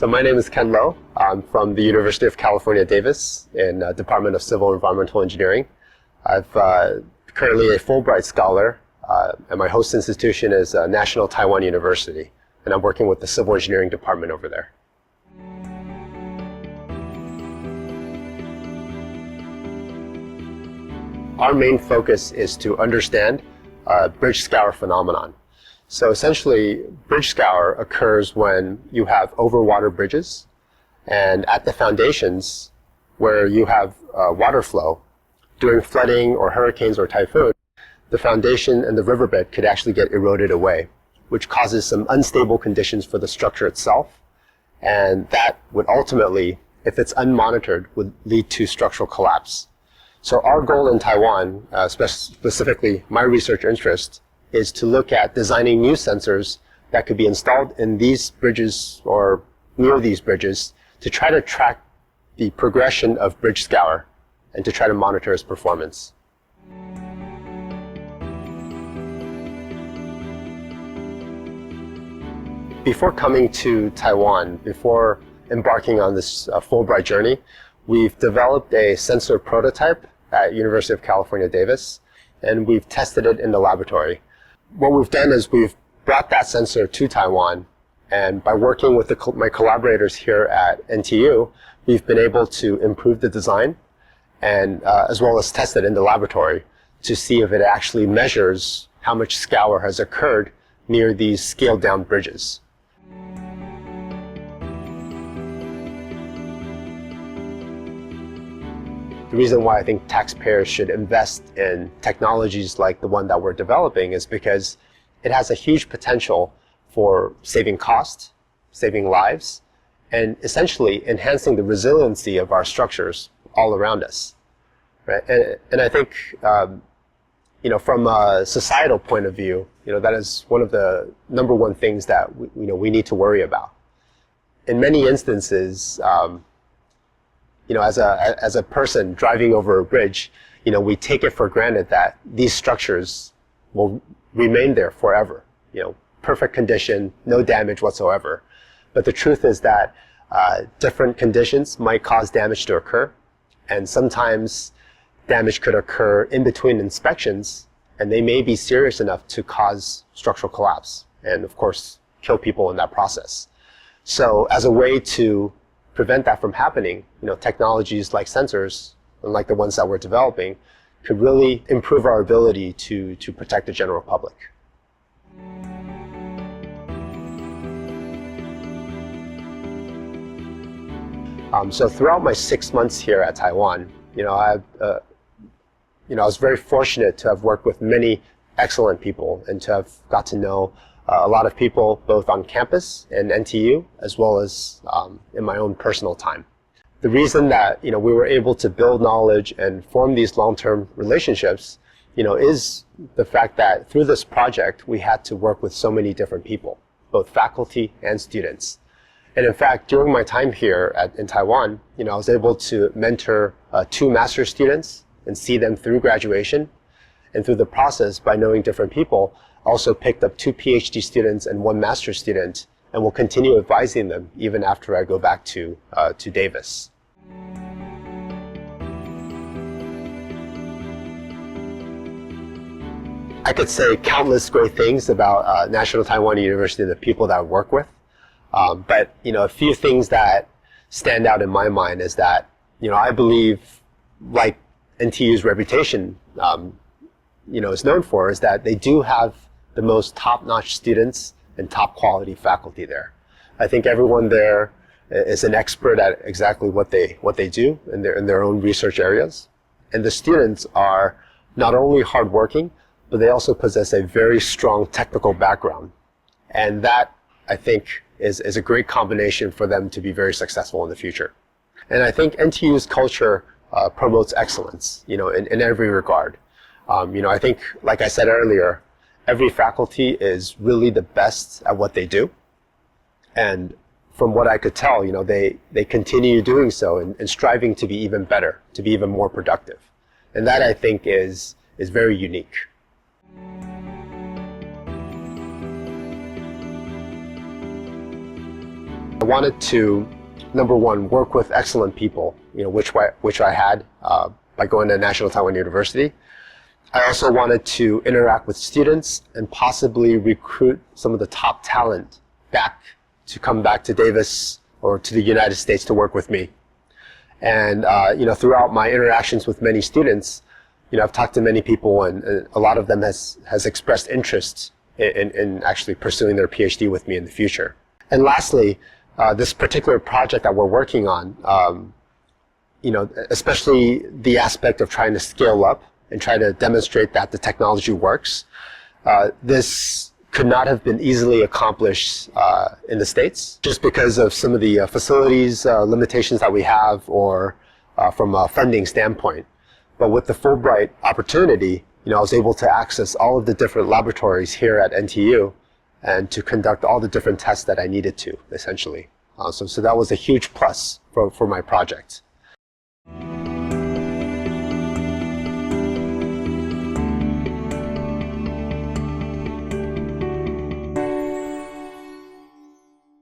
So my name is Ken Loh. I'm from the University of California, Davis in Department of Civil and Environmental Engineering. I'm currently a Fulbright scholar, and my host institution is National Taiwan University, and I'm working with the Civil Engineering Department over there. Our main focus is to understand bridge scour phenomenon. So essentially, bridge scour occurs when you have overwater bridges, and at the foundations where you have water flow, during flooding or hurricanes or typhoon, the foundation and the riverbed could actually get eroded away, which causes some unstable conditions for the structure itself, and that would ultimately, if it's unmonitored, would lead to structural collapse. So our goal in Taiwan, specifically my research interest, is to look at designing new sensors that could be installed in these bridges or near these bridges to try to track the progression of bridge scour and to try to monitor its performance. Before coming to Taiwan, before embarking on this Fulbright journey, we've developed a sensor prototype at University of California, Davis, and we've tested it in the laboratory. What we've done is we've brought that sensor to Taiwan, and by working with my collaborators here at NTU, we've been able to improve the design and as well as test it in the laboratory to see if it actually measures how much scour has occurred near these scaled down bridges. The reason why I think taxpayers should invest in technologies like the one that we're developing is because it has a huge potential for saving cost, saving lives, and essentially enhancing the resiliency of our structures all around us. Right? And I think, from a societal point of view, that is one of the number one things that we need to worry about. In many instances, as a person driving over a bridge, we take it for granted that these structures will remain there forever. Perfect condition, no damage whatsoever. But the truth is that different conditions might cause damage to occur, and sometimes damage could occur in between inspections, and they may be serious enough to cause structural collapse and, of course, kill people in that process. So as a way to prevent that from happening, technologies like sensors, and like the ones that we're developing, could really improve our ability to protect the general public. So throughout my 6 months here at Taiwan, I was very fortunate to have worked with many excellent people and to have got to know a lot of people both on campus and NTU, as well as in my own personal time. The reason that we were able to build knowledge and form these long-term relationships, is the fact that through this project we had to work with so many different people, both faculty and students. And in fact, during my time here in Taiwan, I was able to mentor 2 master's students and see them through graduation. And through the process, by knowing different people, also picked up 2 Ph.D. students and 1 master's student, and will continue advising them even after I go back to Davis. I could say countless great things about National Taiwan University and the people that I work with, but a few things that stand out in my mind is that I believe, like NTU's reputation is known for, is that they do have the most top-notch students and top-quality faculty there. I think everyone there is an expert at exactly what they do in their own research areas. And the students are not only hardworking, but they also possess a very strong technical background. And that, I think, is a great combination for them to be very successful in the future. And I think NTU's culture promotes excellence, in every regard. I think, like I said earlier, every faculty is really the best at what they do. And from what I could tell, they continue doing so and striving to be even better, to be even more productive. And that, I think, is very unique. I wanted to, number one, work with excellent people, which I had by going to National Taiwan University. I also wanted to interact with students and possibly recruit some of the top talent back to come back to Davis or to the United States to work with me. And throughout my interactions with many students, I've talked to many people, and a lot of them has expressed interest in actually pursuing their Ph.D. with me in the future. And lastly, this particular project that we're working on, especially the aspect of trying to scale up and try to demonstrate that the technology works, this could not have been easily accomplished in the States just because of some of the facilities limitations that we have, or from a funding standpoint. But with the Fulbright opportunity, I was able to access all of the different laboratories here at NTU and to conduct all the different tests that I needed to, essentially. So that was a huge plus for my project.